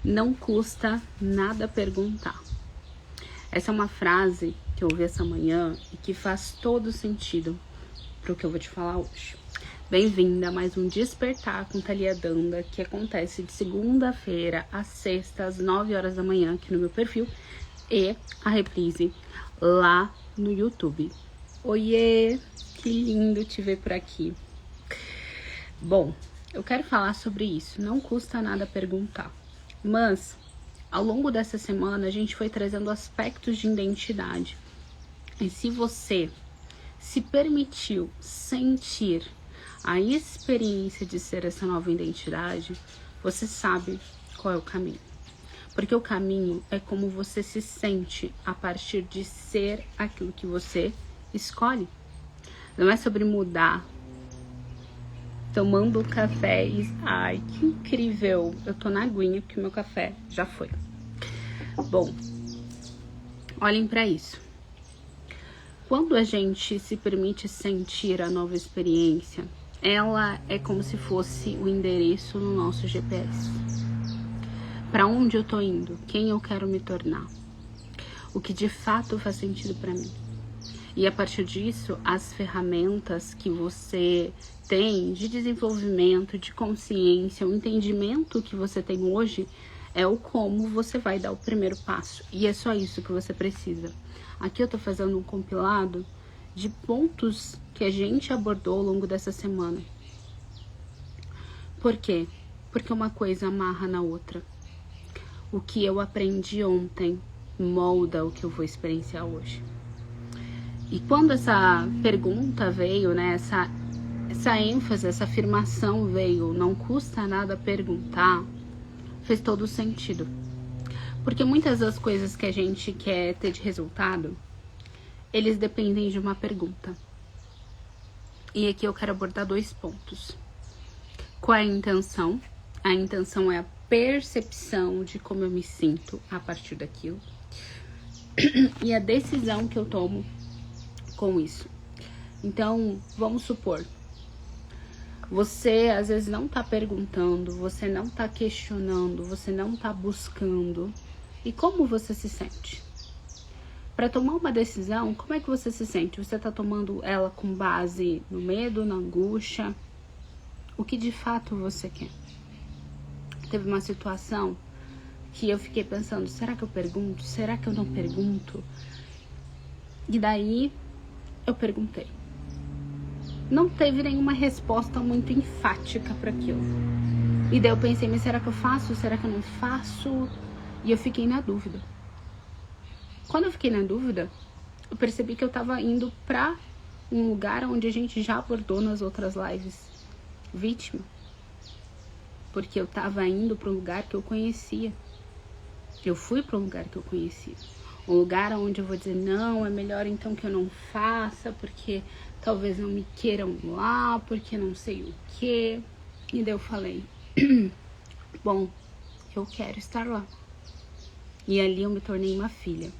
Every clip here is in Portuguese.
Não custa nada perguntar. Essa é uma frase que eu ouvi essa manhã e que faz todo sentido para o que eu vou te falar hoje. Bem-vinda a mais um Despertar com Thalia Danda, que acontece de segunda-feira a sexta, às 9 horas da manhã, aqui no meu perfil, e a reprise lá no YouTube. Oiê, que lindo te ver por aqui. Bom, eu quero falar sobre isso, não custa nada perguntar. Mas, ao longo dessa semana, a gente foi trazendo aspectos de identidade. E se você se permitiu sentir a experiência de ser essa nova identidade, você sabe qual é o caminho. Porque o caminho é como você se sente a partir de ser aquilo que você escolhe. Não é sobre mudar. Tomando café e... Ai, que incrível! Eu tô na aguinha porque o meu café já foi. Bom, olhem para isso. Quando a gente se permite sentir a nova experiência, ela é como se fosse o endereço no nosso GPS. Para onde eu tô indo? Quem eu quero me tornar? O que de fato faz sentido para mim? E a partir disso, as ferramentas que você tem de desenvolvimento, de consciência, o entendimento que você tem hoje é o como você vai dar o primeiro passo. E é só isso que você precisa. Aqui eu tô fazendo um compilado de pontos que a gente abordou ao longo dessa semana. Por quê? Porque uma coisa amarra na outra. O que eu aprendi ontem molda o que eu vou experienciar hoje. E quando essa pergunta veio, né, essa ênfase, essa afirmação veio, não custa nada perguntar, fez todo sentido. Porque muitas das coisas que a gente quer ter de resultado, eles dependem de uma pergunta. E aqui eu quero abordar 2 pontos. Qual é a intenção? A intenção é a percepção de como eu me sinto a partir daquilo. E a decisão que eu tomo com isso. Então, vamos supor, você às vezes não tá perguntando, você não tá questionando, você não tá buscando. E como você se sente? Para tomar uma decisão, como é que você se sente? Você tá tomando ela com base no medo, na angústia? O que de fato você quer? Teve uma situação que eu fiquei pensando, será que eu pergunto? Será que eu não pergunto? E daí eu perguntei. Não teve nenhuma resposta muito enfática para aquilo. E daí eu pensei, mas será que eu faço? Será que eu não faço? E eu fiquei na dúvida. Quando eu fiquei na dúvida, eu percebi que eu tava indo pra um lugar onde a gente já abordou nas outras lives. Vítima. Porque eu tava indo para um lugar que eu conhecia. Eu fui para um lugar que eu conhecia. Um lugar onde eu vou dizer, não, é melhor então que eu não faça, porque talvez não me queiram lá, porque não sei o quê. E daí eu falei, bom, eu quero estar lá. E ali eu me tornei uma filha.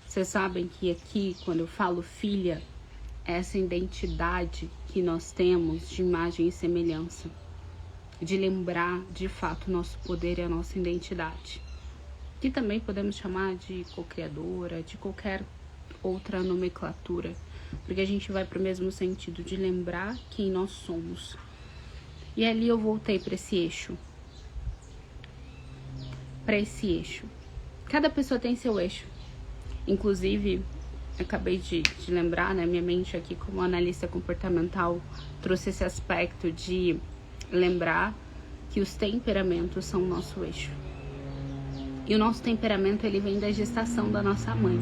Vocês sabem que aqui, quando eu falo filha, essa identidade que nós temos de imagem e semelhança, de lembrar de fato o nosso poder e a nossa identidade, que também podemos chamar de co-criadora, de qualquer outra nomenclatura, porque a gente vai para o mesmo sentido de lembrar quem nós somos. E ali eu voltei para esse eixo. Cada pessoa tem seu eixo. Inclusive, acabei de lembrar, né, minha mente aqui como analista comportamental trouxe esse aspecto de lembrar que os temperamentos são o nosso eixo. E o nosso temperamento, ele vem da gestação da nossa mãe.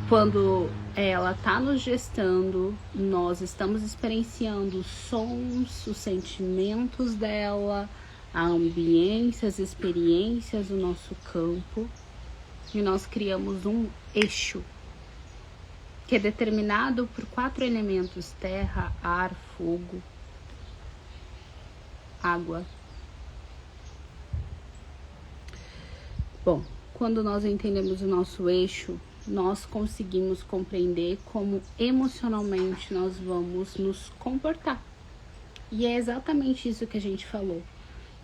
Quando ela tá nos gestando, nós estamos experienciando os sons, os sentimentos dela, a ambiência, as experiências do nosso campo. E nós criamos um eixo que é determinado por 4 elementos: terra, ar, fogo, água. Bom, quando nós entendemos o nosso eixo, nós conseguimos compreender como emocionalmente nós vamos nos comportar. E é exatamente isso que a gente falou.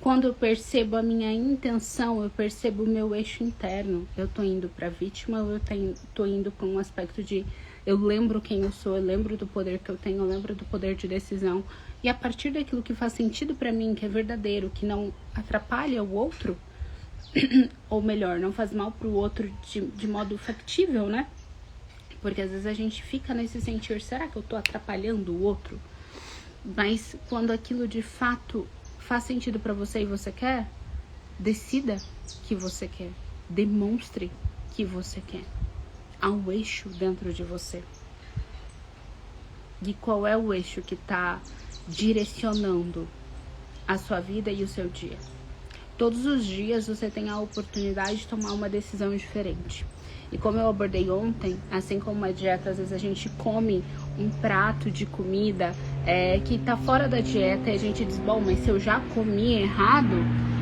Quando eu percebo a minha intenção, eu percebo o meu eixo interno. Eu tô indo pra vítima, eu tô indo pra um aspecto de eu lembro quem eu sou, eu lembro do poder que eu tenho, eu lembro do poder de decisão. E a partir daquilo que faz sentido pra mim, que é verdadeiro, que não atrapalha o outro, ou melhor, não faz mal pro outro de modo factível, né? Porque às vezes a gente fica nesse sentir, será que eu tô atrapalhando o outro? Mas quando aquilo de fato faz sentido pra você e você quer, decida que você quer. Demonstre que você quer. Há um eixo dentro de você. E qual é o eixo que tá direcionando a sua vida e o seu dia? Todos os dias você tem a oportunidade de tomar uma decisão diferente. E como eu abordei ontem, assim como a dieta, às vezes a gente come um prato de comida que tá fora da dieta e a gente diz, bom, mas se eu já comi errado,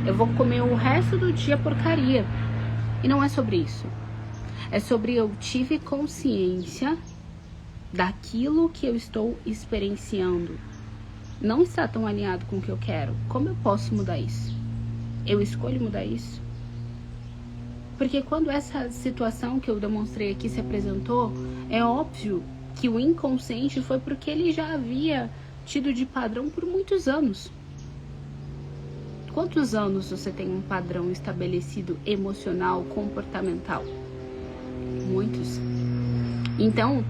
eu vou comer o resto do dia porcaria. E não é sobre isso. É sobre eu tive consciência daquilo que eu estou experienciando. Não está tão alinhado com o que eu quero. Como eu posso mudar isso? Eu escolho mudar isso? Porque quando essa situação que eu demonstrei aqui se apresentou, é óbvio que o inconsciente foi porque ele já havia tido de padrão por muitos anos. Quantos anos você tem um padrão estabelecido emocional, comportamental? Muitos. Então,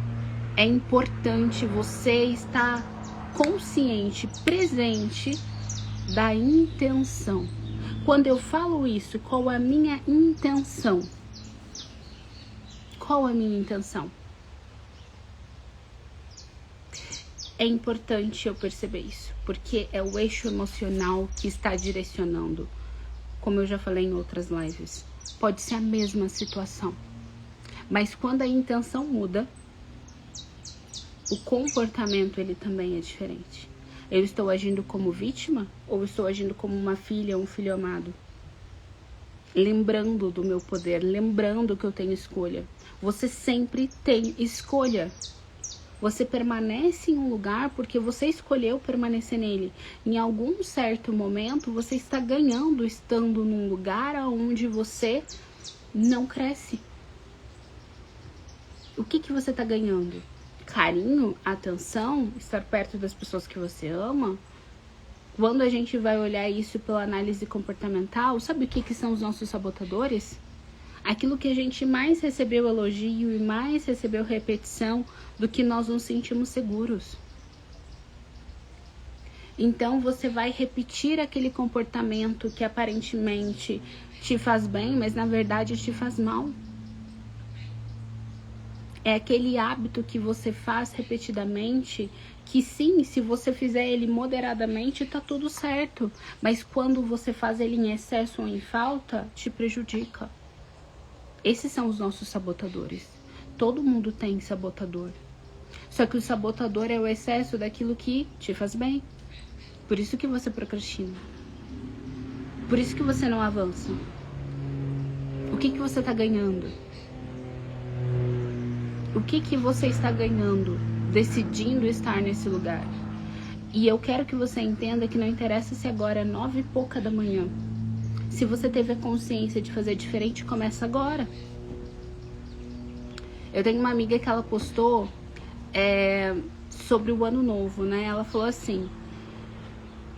é importante você estar consciente, presente da intenção. Quando eu falo isso, qual é a minha intenção? Qual é a minha intenção? É importante eu perceber isso, porque é o eixo emocional que está direcionando. Como eu já falei em outras lives, pode ser a mesma situação. Mas quando a intenção muda, o comportamento ele também é diferente. Eu estou agindo como vítima ou estou agindo como uma filha, um filho amado? Lembrando do meu poder, lembrando que eu tenho escolha. Você sempre tem escolha. Você permanece em um lugar porque você escolheu permanecer nele. Em algum certo momento, você está ganhando estando num lugar onde você não cresce. O que você está ganhando? Carinho, atenção, estar perto das pessoas que você ama? Quando a gente vai olhar isso pela análise comportamental, sabe o que são os nossos sabotadores? Aquilo que a gente mais recebeu elogio e mais recebeu repetição do que nós nos sentimos seguros. Então você vai repetir aquele comportamento que aparentemente te faz bem, mas na verdade te faz mal. É aquele hábito que você faz repetidamente, que sim, se você fizer ele moderadamente, tá tudo certo. Mas quando você faz ele em excesso ou em falta, te prejudica. Esses são os nossos sabotadores. Todo mundo tem sabotador. Só que o sabotador é o excesso daquilo que te faz bem. Por isso que você procrastina. Por isso que você não avança. O que você tá ganhando? O que você está ganhando decidindo estar nesse lugar? E eu quero que você entenda que não interessa se agora é 9 e pouca da manhã. Se você teve a consciência de fazer diferente, começa agora. Eu tenho uma amiga que ela postou sobre o ano novo, né? Ela falou assim: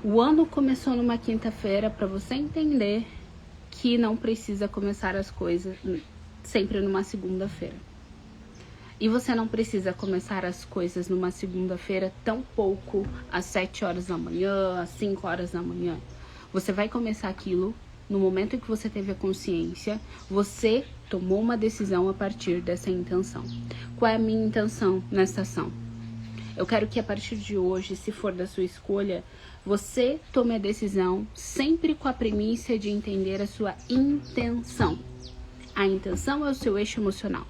o ano começou numa quinta-feira para você entender que não precisa começar as coisas sempre numa segunda-feira. E você não precisa começar as coisas numa segunda-feira, tampouco às 7 horas da manhã, às 5 horas da manhã. Você vai começar aquilo no momento em que você teve a consciência, você tomou uma decisão a partir dessa intenção. Qual é a minha intenção nessa ação? Eu quero que a partir de hoje, se for da sua escolha, você tome a decisão sempre com a premissa de entender a sua intenção. A intenção é o seu eixo emocional.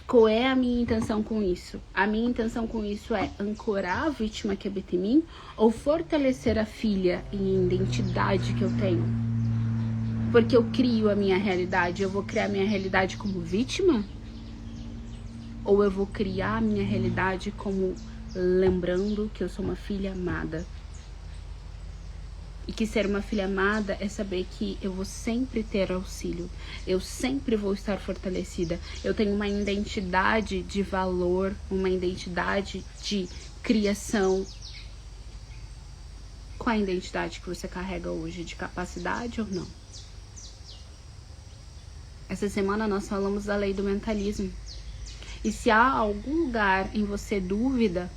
Qual é a minha intenção com isso? A minha intenção com isso é ancorar a vítima que habita em mim ou fortalecer a filha e a identidade que eu tenho? Porque eu crio a minha realidade, eu vou criar a minha realidade como vítima? Ou eu vou criar a minha realidade como lembrando que eu sou uma filha amada? E que ser uma filha amada é saber que eu vou sempre ter auxílio. Eu sempre vou estar fortalecida. Eu tenho uma identidade de valor, uma identidade de criação. Qual a identidade que você carrega hoje? De capacidade ou não? Essa semana nós falamos da lei do mentalismo. E se há algum lugar em você dúvida,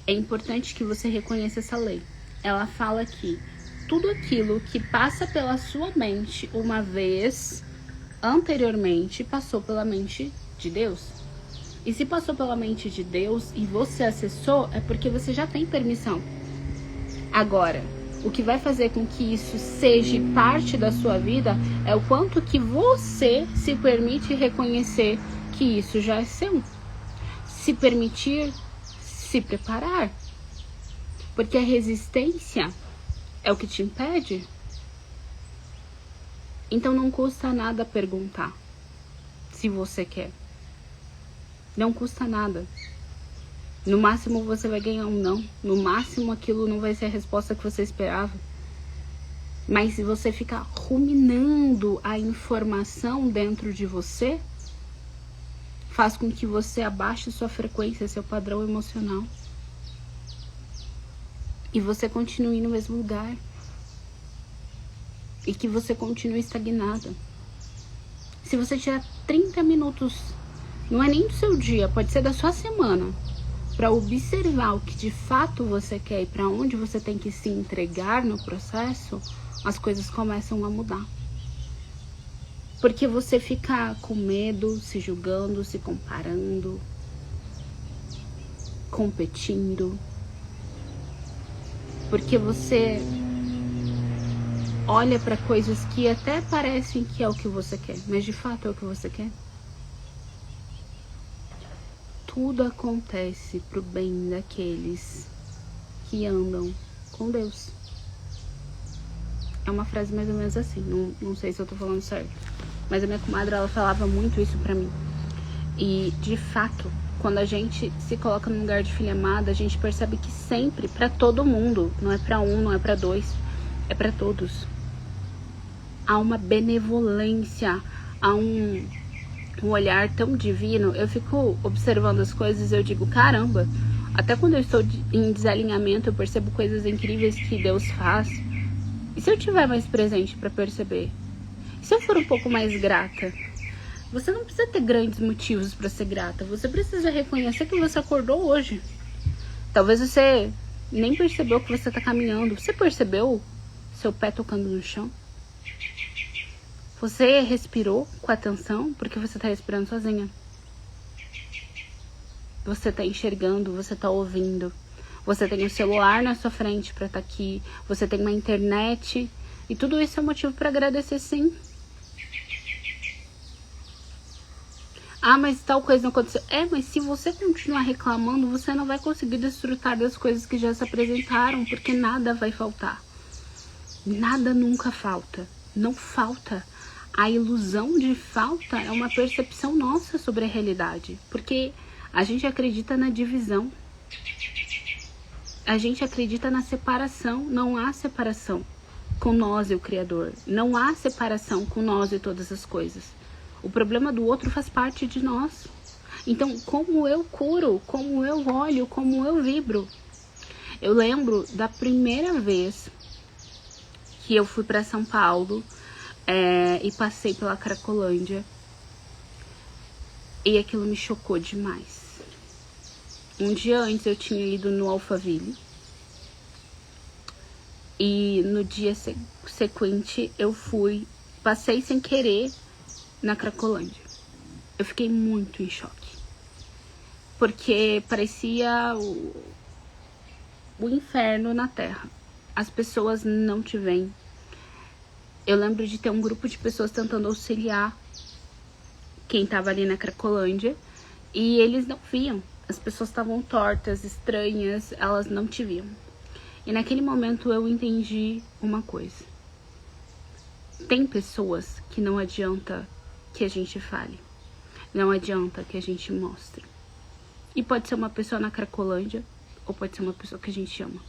é importante que você reconheça essa lei. Ela fala que tudo aquilo que passa pela sua mente uma vez anteriormente passou pela mente de Deus. E se passou pela mente de Deus e você acessou, é porque você já tem permissão. Agora, o que vai fazer com que isso seja parte da sua vida é o quanto que você se permite reconhecer que isso já é seu. Se permitir se preparar. Porque a resistência é o que te impede. Então não custa nada perguntar se você quer. Não custa nada. No máximo você vai ganhar um não. No máximo aquilo não vai ser a resposta que você esperava. Mas se você ficar ruminando a informação dentro de você, faz com que você abaixe sua frequência, seu padrão emocional. E você continue no mesmo lugar. E que você continue estagnada. Se você tirar 30 minutos, não é nem do seu dia, pode ser da sua semana, para observar o que de fato você quer e para onde você tem que se entregar no processo, as coisas começam a mudar. Porque você fica com medo, se julgando, se comparando, competindo. Porque você olha para coisas que até parecem que é o que você quer, mas de fato é o que você quer. Tudo acontece pro bem daqueles que andam com Deus. É uma frase mais ou menos assim, não sei se eu tô falando certo. Mas a minha comadre, ela falava muito isso pra mim. E, de fato, quando a gente se coloca no lugar de filha amada, a gente percebe que sempre, pra todo mundo, não é pra um, não é pra dois, é pra todos. Há uma benevolência, há um olhar tão divino. Eu fico observando as coisas e eu digo, caramba, até quando eu estou em desalinhamento, eu percebo coisas incríveis que Deus faz. E se eu tiver mais presente pra perceber? E se eu for um pouco mais grata? Você não precisa ter grandes motivos para ser grata. Você precisa reconhecer que você acordou hoje. Talvez você nem percebeu que você está caminhando. Você percebeu seu pé tocando no chão? Você respirou com atenção porque você está respirando sozinha. Você está enxergando, você está ouvindo. Você tem um celular na sua frente para estar aqui. Você tem uma internet. E tudo isso é motivo para agradecer, sim. Ah, mas tal coisa não aconteceu. Mas se você continuar reclamando, você não vai conseguir desfrutar das coisas que já se apresentaram, porque nada vai faltar. Nada nunca falta. Não falta. A ilusão de falta é uma percepção nossa sobre a realidade, porque a gente acredita na divisão. A gente acredita na separação. Não há separação com nós e o Criador. Não há separação com nós e todas as coisas. O problema do outro faz parte de nós. Então, como eu curo, como eu olho, como eu vibro. Eu lembro da primeira vez que eu fui para São Paulo e passei pela Cracolândia. E aquilo me chocou demais. Um dia antes eu tinha ido no Alphaville. E no dia sequente eu passei sem querer na Cracolândia. Eu fiquei muito em choque. Porque parecia o inferno na Terra. As pessoas não te veem. Eu lembro de ter um grupo de pessoas tentando auxiliar quem tava ali na Cracolândia. E eles não viam. As pessoas estavam tortas, estranhas, elas não te viam. E naquele momento eu entendi uma coisa. Tem pessoas que não adianta que a gente fale. Não adianta que a gente mostre. E pode ser uma pessoa na Cracolândia, ou pode ser uma pessoa que a gente ama.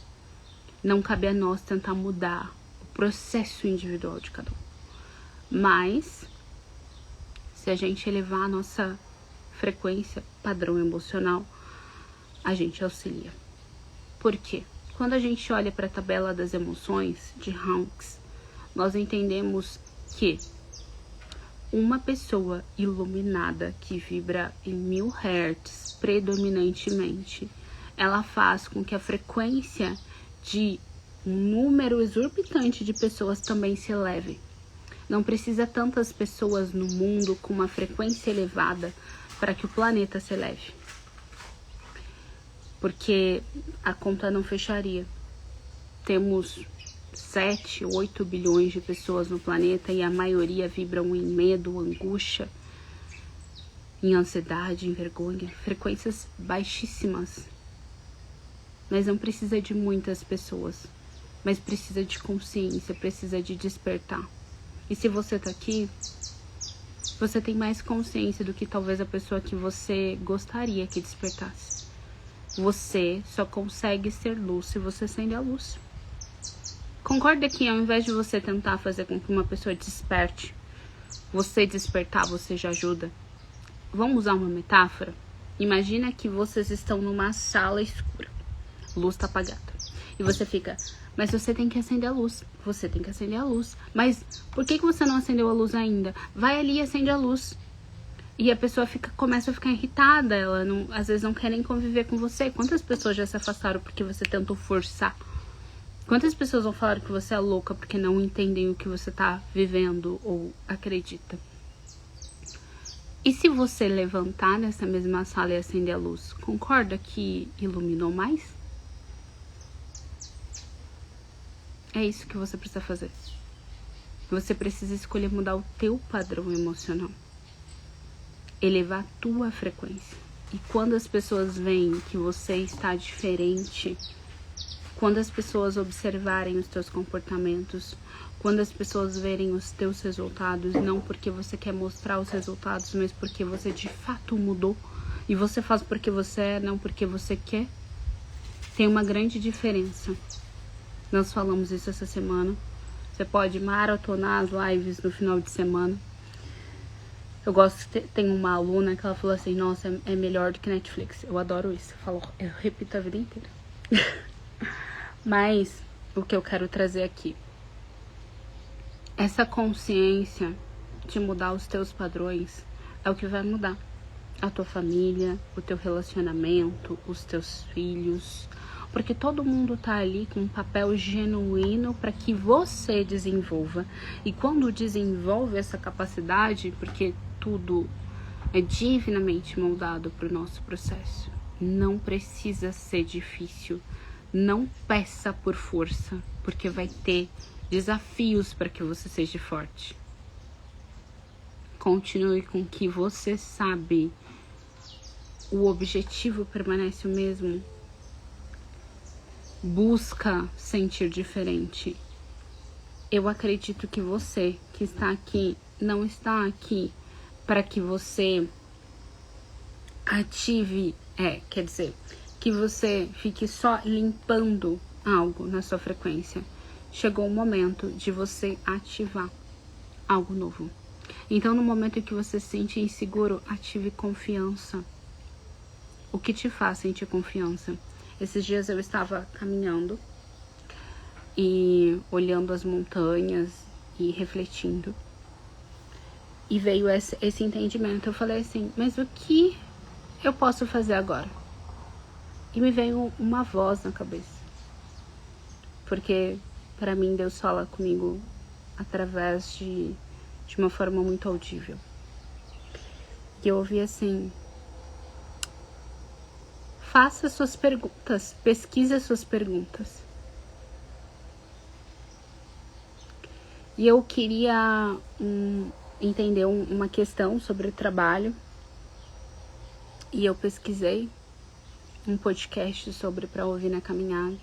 Não cabe a nós tentar mudar o processo individual de cada um. Mas, se a gente elevar a nossa frequência, padrão emocional, a gente auxilia. Por quê? Quando a gente olha para a tabela das emoções de Hawkins, nós entendemos que uma pessoa iluminada que vibra em 1000 Hz predominantemente, ela faz com que a frequência de um número exorbitante de pessoas também se eleve. Não precisa tantas pessoas no mundo com uma frequência elevada para que o planeta se eleve. Porque a conta não fecharia. Temos 7, 8 bilhões de pessoas no planeta e a maioria vibram em medo, angústia, em ansiedade, em vergonha. Frequências baixíssimas. Mas não precisa de muitas pessoas. Mas precisa de consciência, precisa de despertar. E se você tá aqui, você tem mais consciência do que talvez a pessoa que você gostaria que despertasse. Você só consegue ser luz se você acende a luz. Concorda que ao invés de você tentar fazer com que uma pessoa desperte, você despertar, você já ajuda? Vamos usar uma metáfora? Imagina que vocês estão numa sala escura. A luz tá apagada. E você fica, mas você tem que acender a luz. Você tem que acender a luz. Mas por que você não acendeu a luz ainda? Vai ali e acende a luz. E a pessoa começa a ficar irritada. Ela não, às vezes não quer nem conviver com você. Quantas pessoas já se afastaram porque você tentou forçar? Quantas pessoas vão falar que você é louca porque não entendem o que você tá vivendo ou acredita? E se você levantar nessa mesma sala e acender a luz, concorda que iluminou mais? É isso que você precisa fazer. Você precisa escolher mudar o teu padrão emocional. Elevar a tua frequência. E quando as pessoas veem que você está diferente, quando as pessoas observarem os teus comportamentos, quando as pessoas verem os teus resultados, não porque você quer mostrar os resultados, mas porque você de fato mudou, e você faz porque você é, não porque você quer, tem uma grande diferença. Nós falamos isso essa semana. Você pode maratonar as lives no final de semana. Eu gosto, tem uma aluna que ela falou assim, nossa, é melhor do que Netflix. Eu adoro isso. Eu repito a vida inteira. Mas o que eu quero trazer aqui, essa consciência de mudar os teus padrões é o que vai mudar a tua família, o teu relacionamento, os teus filhos, porque todo mundo tá ali com um papel genuíno para que você desenvolva. E quando desenvolve essa capacidade, porque tudo é divinamente moldado para o nosso processo, não precisa ser difícil. Não peça por força, porque vai ter desafios para que você seja forte. Continue com o que você sabe. O objetivo permanece o mesmo. Busca sentir diferente. Eu acredito que você que está aqui não está aqui para que você ative, que você fique só limpando algo na sua frequência. Chegou o momento de você ativar algo novo. Então, no momento em que você se sente inseguro, ative confiança. O que te faz sentir confiança? Esses dias eu estava caminhando e olhando as montanhas e refletindo. E veio esse entendimento. Eu falei assim, mas o que eu posso fazer agora? E me veio uma voz na cabeça. Porque, para mim, Deus fala comigo através de uma forma muito audível. E eu ouvi assim, faça suas perguntas, pesquise as suas perguntas. E eu queria entender uma questão sobre o trabalho. E eu pesquisei um podcast sobre para ouvir na caminhada.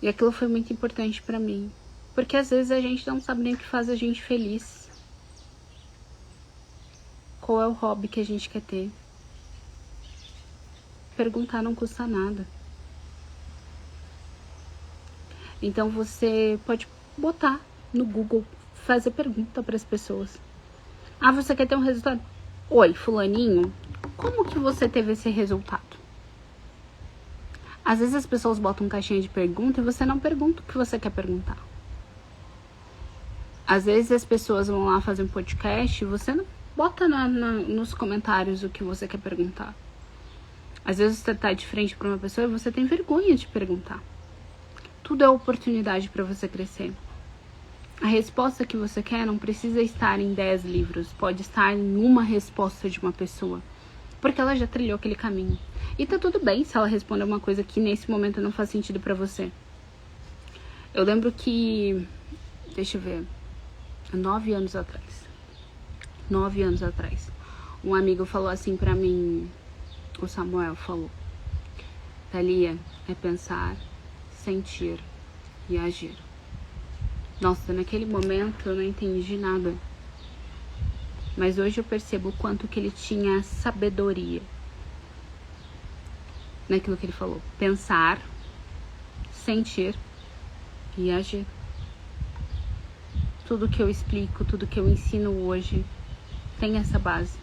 E aquilo foi muito importante para mim. Porque às vezes a gente não sabe nem o que faz a gente feliz. Qual é o hobby que a gente quer ter? Perguntar não custa nada. Então você pode botar no Google, fazer pergunta para as pessoas. Ah, você quer ter um resultado? Oi, fulaninho, como que você teve esse resultado? Às vezes as pessoas botam caixinha de pergunta e você não pergunta o que você quer perguntar. Às vezes as pessoas vão lá fazer um podcast e você não bota nos comentários o que você quer perguntar. Às vezes você tá de frente para uma pessoa e você tem vergonha de perguntar. Tudo é oportunidade para você crescer. A resposta que você quer não precisa estar em 10 livros, pode estar em uma resposta de uma pessoa, porque ela já trilhou aquele caminho. E tá tudo bem se ela responder uma coisa que nesse momento não faz sentido pra você. Eu lembro que, deixa eu ver, 9 anos atrás, um amigo falou assim pra mim, o Samuel falou: Thalia, é pensar, sentir e agir. Nossa, naquele momento eu não entendi nada. Mas hoje eu percebo o quanto que ele tinha sabedoria naquilo que ele falou. Pensar, sentir e agir. Tudo que eu explico, tudo que eu ensino hoje tem essa base.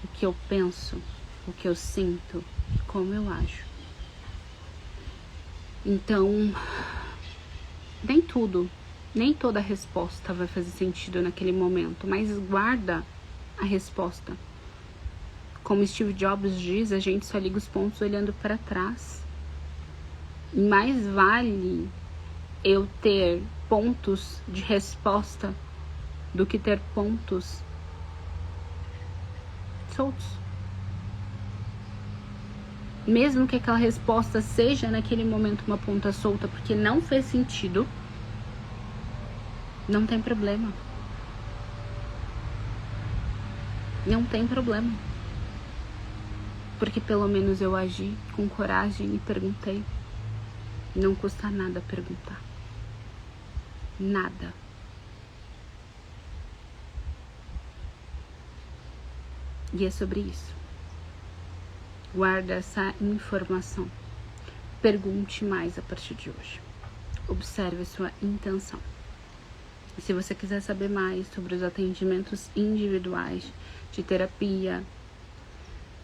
O que eu penso, o que eu sinto e como eu ajo. Então, nem toda resposta vai fazer sentido naquele momento, mas guarda a resposta. Como Steve Jobs diz, a gente só liga os pontos olhando para trás. E mais vale eu ter pontos de resposta do que ter pontos soltos. Mesmo que aquela resposta seja naquele momento uma ponta solta, porque não fez sentido, não tem problema. Não tem problema. Porque pelo menos eu agi com coragem e perguntei. Não custa nada perguntar. Nada. E é sobre isso. Guarda essa informação. Pergunte mais a partir de hoje. Observe a sua intenção. E se você quiser saber mais sobre os atendimentos individuais de terapia,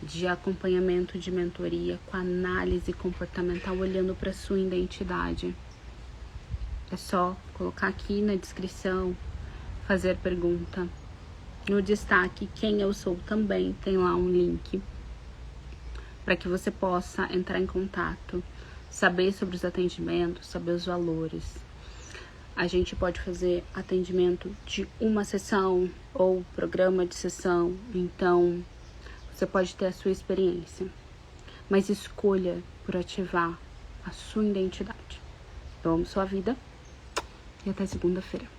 de acompanhamento de mentoria com análise comportamental olhando para sua identidade, é só colocar aqui na descrição, fazer pergunta. No destaque, quem eu sou também tem lá um link para que você possa entrar em contato, saber sobre os atendimentos, saber os valores. A gente pode fazer atendimento de uma sessão ou programa de sessão, então você pode ter a sua experiência, mas escolha por ativar a sua identidade. Eu amo sua vida e até segunda-feira.